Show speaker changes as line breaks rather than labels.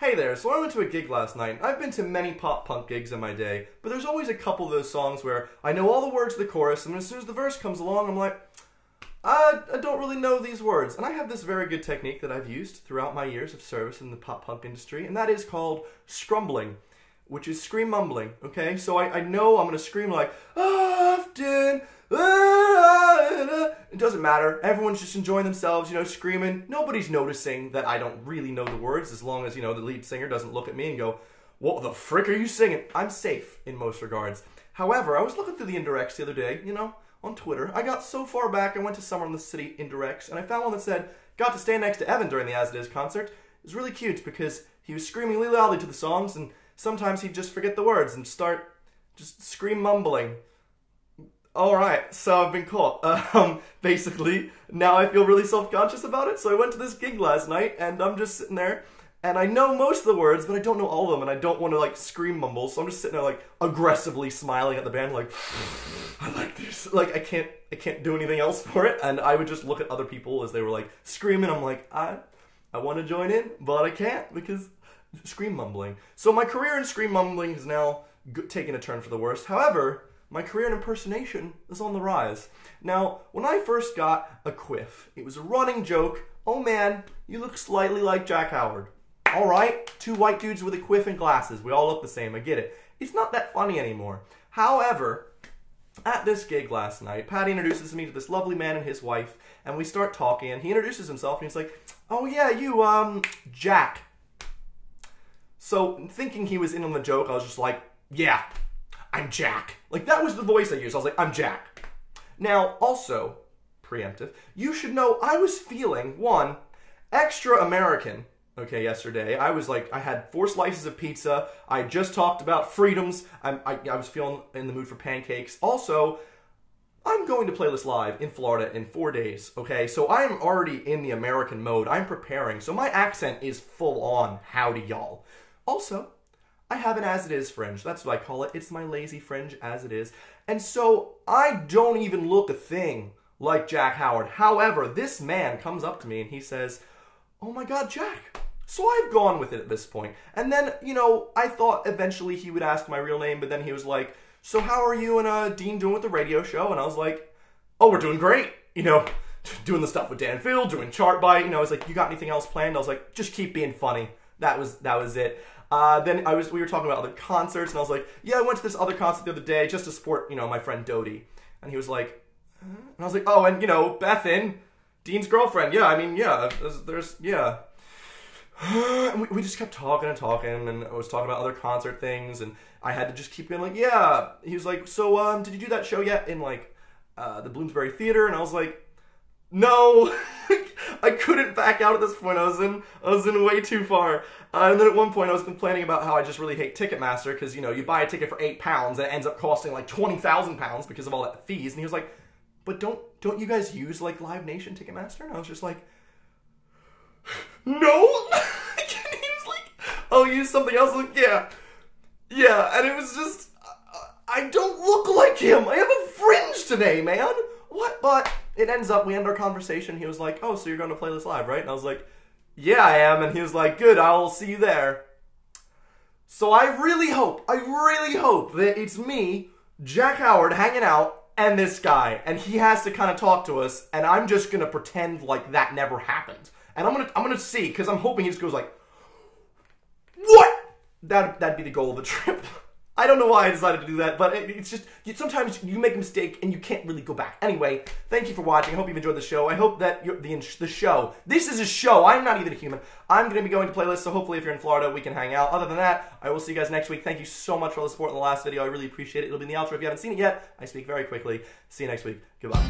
Hey there, so I went to a gig last night. I've been to many pop-punk gigs in my day, but there's always a couple of those songs where I know all the words of the chorus, and as soon as the verse comes along, I'm like, I don't really know these words. And I have this very good technique that I've used throughout my years of service in the pop-punk industry, and that is called scrumbling, which is scream mumbling, okay? So I know I'm going to scream like, often, it doesn't matter. Everyone's just enjoying themselves, you know, screaming. Nobody's noticing that I don't really know the words as long as, you know, the lead singer doesn't look at me and go, what the frick are you singing? I'm safe in most regards. However, I was looking through the indirects the other day, you know, on Twitter. I got so far back, I went to Summer in the City indirects, and I found one that said, got to stand next to Evan during the As It Is concert. It was really cute because he was screaming really loudly to the songs, and sometimes he'd just forget the words and start just scream mumbling. Alright, so I've been caught. Basically, now I feel really self-conscious about it, so I went to this gig last night, and I'm just sitting there, and I know most of the words, but I don't know all of them, and I don't want to, like, scream mumble, so I'm just sitting there, like, aggressively smiling at the band, like, I like this. Like, I can't do anything else for it, and I would just look at other people as they were, like, screaming. I'm like, I want to join in, but I can't, because scream mumbling. So my career in scream mumbling has now taken a turn for the worst. However, my career in impersonation is on the rise. Now, when I first got a quiff, it was a running joke. Oh man, you look slightly like Jack Howard. Alright, two white dudes with a quiff and glasses. We all look the same, I get it. It's not that funny anymore. However, at this gig last night, Patty introduces me to this lovely man and his wife, and we start talking, and he introduces himself, and he's like, oh yeah, you, Jack. So, thinking he was in on the joke, I was just like, yeah, I'm Jack. Like, that was the voice I used. I was like, I'm Jack. Now, also, preemptive, you should know I was feeling, one, extra American, okay, yesterday. I was like, I had 4 slices of pizza. I just talked about freedoms. I was feeling in the mood for pancakes. Also, I'm going to play this live in Florida in 4 days, okay? So I'm already in the American mode. I'm preparing. So my accent is full on. Howdy, y'all. Also, I have an As It Is Fringe. That's what I call it. It's my lazy fringe as it is. And so I don't even look a thing like Jack Howard. However, this man comes up to me and he says, oh my God, Jack. So I've gone with it at this point. And then, you know, I thought eventually he would ask my real name, but then he was like, so how are you and Dean doing with the radio show? And I was like, oh, we're doing great. You know, doing the stuff with Dan Phil, doing Chart Bite. You know, I was like, you got anything else planned? I was like, just keep being funny. That was it. Then we were talking about other concerts, and I was like, yeah, I went to this other concert the other day just to support, you know, my friend Dodie. And he was like, and I was like, oh, and, you know, Bethan, Dean's girlfriend. Yeah, I mean, yeah, yeah. And we just kept talking and talking, and I was talking about other concert things, and I had to just keep being like, yeah. He was like, so, did you do that show yet in, like, the Bloomsbury Theater? And I was like, no. I couldn't back out at this point. I was in way too far. And then at one point I was complaining about how I just really hate Ticketmaster because, you know, you buy a ticket for £8 and it ends up costing like £20,000 because of all that fees. And he was like, but don't you guys use like Live Nation Ticketmaster? And I was just like, no. And he was like, oh, use something else. Like, yeah. And it was just, I don't look like him. I have a fringe today, man. What? But it ends up, we end our conversation. He was like, oh, so you're going to play this live, right? And I was like, yeah, I am. And he was like, good, I'll see you there. So I really hope that it's me, Jack Howard, hanging out, and this guy. And he has to kind of talk to us, and I'm just going to pretend like that never happened. And I'm gonna see, because I'm hoping he just goes like, what? That'd be the goal of the trip. I don't know why I decided to do that, but it's just, sometimes you make a mistake and you can't really go back. Anyway, thank you for watching. I hope you've enjoyed the show. I hope that the show, this is a show. I'm not even a human. I'm going to be going to playlists, so hopefully if you're in Florida, we can hang out. Other than that, I will see you guys next week. Thank you so much for all the support in the last video. I really appreciate it. It'll be in the outro if you haven't seen it yet. I speak very quickly. See you next week. Goodbye.